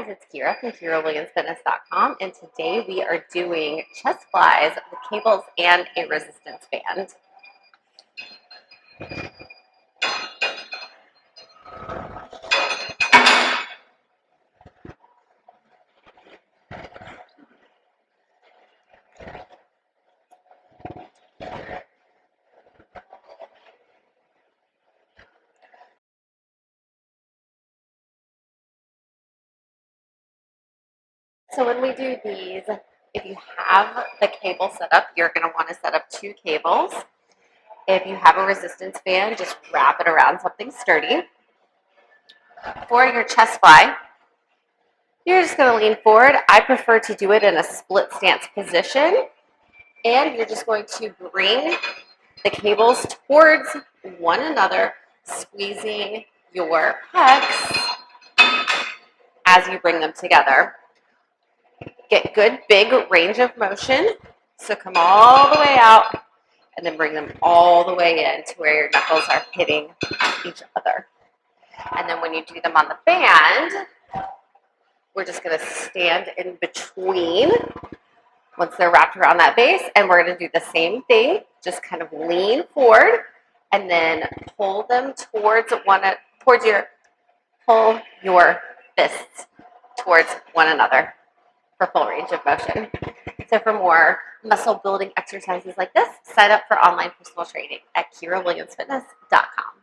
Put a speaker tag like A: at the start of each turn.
A: guys, it's Kyra from KyraWilliamsFitness.com, and today we are doing chest flies with cables and a resistance band. So when we do these, if you have the cable set up, you're going to want to set up 2 cables. If you have a resistance band, just wrap it around something sturdy. For your chest fly, you're just going to lean forward. I prefer to do it in a split stance position. And you're just going to bring the cables towards one another, squeezing your pecs as you bring them together. Get good big range of motion. So come all the way out and then bring them all the way in to where your knuckles are hitting each other. And then when you do them on the band, we're just going to stand in between once they're wrapped around that base, and we're going to do the same thing. Just kind of lean forward and then pull them pull your fists towards one another for full range of motion. So for more muscle building exercises like this, sign up for online personal training at KyraWilliamsFitness.com.